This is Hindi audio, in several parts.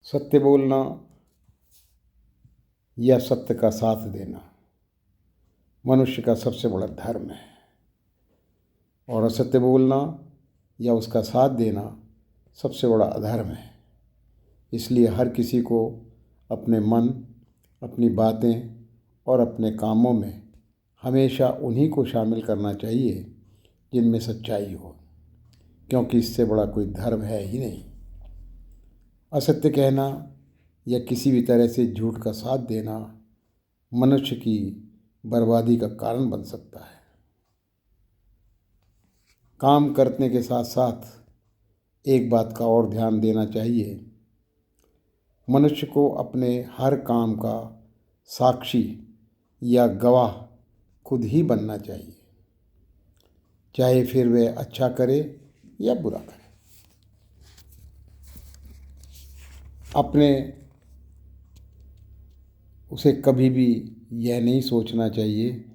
सत्य बोलना या सत्य का साथ देना मनुष्य का सबसे बड़ा धर्म है, और असत्य बोलना या उसका साथ देना सबसे बड़ा अधर्म है। इसलिए हर किसी को अपने मन, अपनी बातें और अपने कामों में हमेशा उन्हीं को शामिल करना चाहिए जिनमें सच्चाई हो, क्योंकि इससे बड़ा कोई धर्म है ही नहीं। असत्य कहना या किसी भी तरह से झूठ का साथ देना मनुष्य की बर्बादी का कारण बन सकता है। काम करने के साथ साथ एक बात का और ध्यान देना चाहिए, मनुष्य को अपने हर काम का साक्षी या गवाह खुद ही बनना चाहिए, चाहे फिर वह अच्छा करे या बुरा करे। उसे कभी भी यह नहीं सोचना चाहिए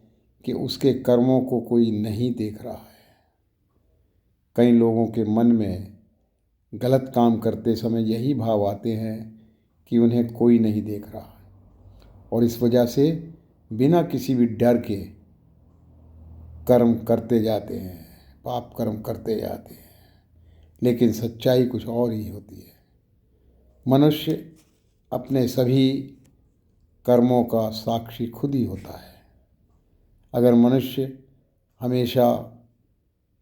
कि उसके कर्मों को कोई नहीं देख रहा है। कई लोगों के मन में गलत काम करते समय यही भाव आते हैं कि उन्हें कोई नहीं देख रहा है, और इस वजह से बिना किसी भी डर के कर्म करते जाते हैं, पाप कर्म करते जाते हैं। लेकिन सच्चाई कुछ और ही होती है। मनुष्य अपने सभी कर्मों का साक्षी खुद ही होता है। अगर मनुष्य हमेशा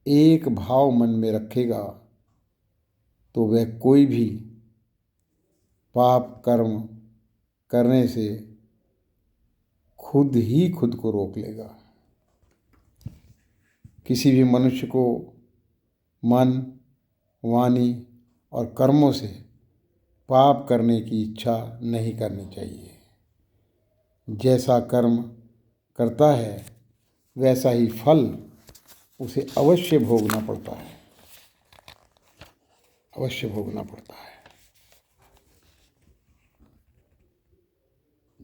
एक भाव मन में रखेगा तो वह कोई भी पाप कर्म करने से खुद ही खुद को रोक लेगा। किसी भी मनुष्य को मन, वाणी और कर्मों से पाप करने की इच्छा नहीं करनी चाहिए। जैसा कर्म करता है वैसा ही फल उसे अवश्य भोगना पड़ता है, अवश्य भोगना पड़ता है।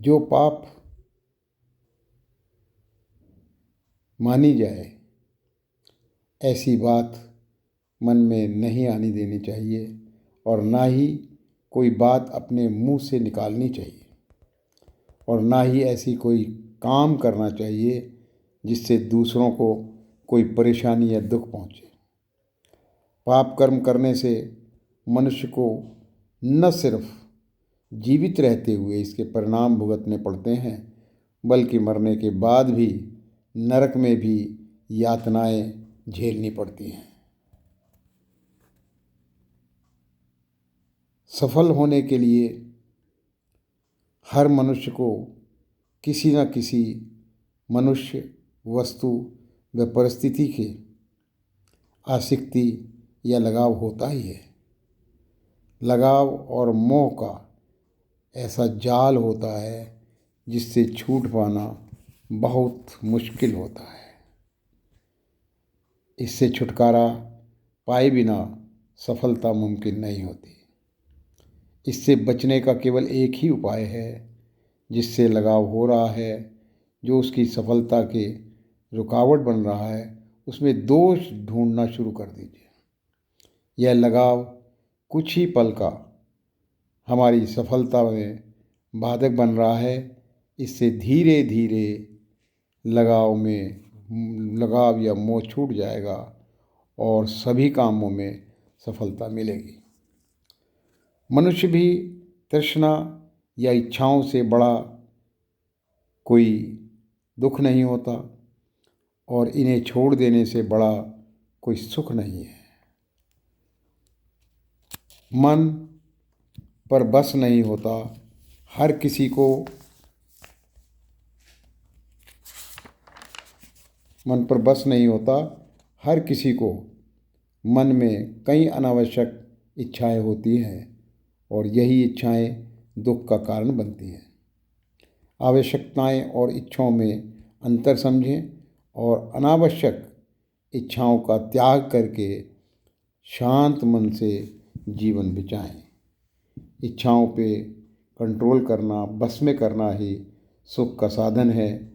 जो पाप मानी जाए ऐसी बात मन में नहीं आनी देनी चाहिए, और ना ही कोई बात अपने मुंह से निकालनी चाहिए, और ना ही ऐसी कोई काम करना चाहिए जिससे दूसरों को कोई परेशानी या दुख पहुंचे। पाप कर्म करने से मनुष्य को न सिर्फ जीवित रहते हुए इसके परिणाम भुगतने पड़ते हैं, बल्कि मरने के बाद भी नरक में भी यातनाएं झेलनी पड़ती हैं। सफल होने के लिए हर मनुष्य को किसी न किसी मनुष्य, वस्तु व परिस्थिति के आसक्ति या लगाव होता ही है। लगाव और मोह का ऐसा जाल होता है जिससे छूट पाना बहुत मुश्किल होता है। इससे छुटकारा पाए बिना सफलता मुमकिन नहीं होती। इससे बचने का केवल एक ही उपाय है, जिससे लगाव हो रहा है, जो उसकी सफलता के रुकावट बन रहा है, उसमें दोष ढूंढना शुरू कर दीजिए। यह लगाव कुछ ही पल का हमारी सफलता में बाधक बन रहा है। इससे धीरे धीरे लगाव या मोह छूट जाएगा और सभी कामों में सफलता मिलेगी। मनुष्य भी तृष्णा या इच्छाओं से बड़ा कोई दुख नहीं होता, और इन्हें छोड़ देने से बड़ा कोई सुख नहीं है। मन पर बस नहीं होता। हर किसी को मन पर बस नहीं होता। हर किसी को मन में कई अनावश्यक इच्छाएं होती हैं, और यही इच्छाएं दुख का कारण बनती हैं। आवश्यकताएं और इच्छाओं में अंतर समझें और अनावश्यक इच्छाओं का त्याग करके शांत मन से जीवन बिताएं। इच्छाओं पे कंट्रोल करना, बस में करना ही सुख का साधन है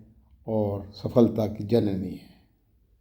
और सफलता की जननी है।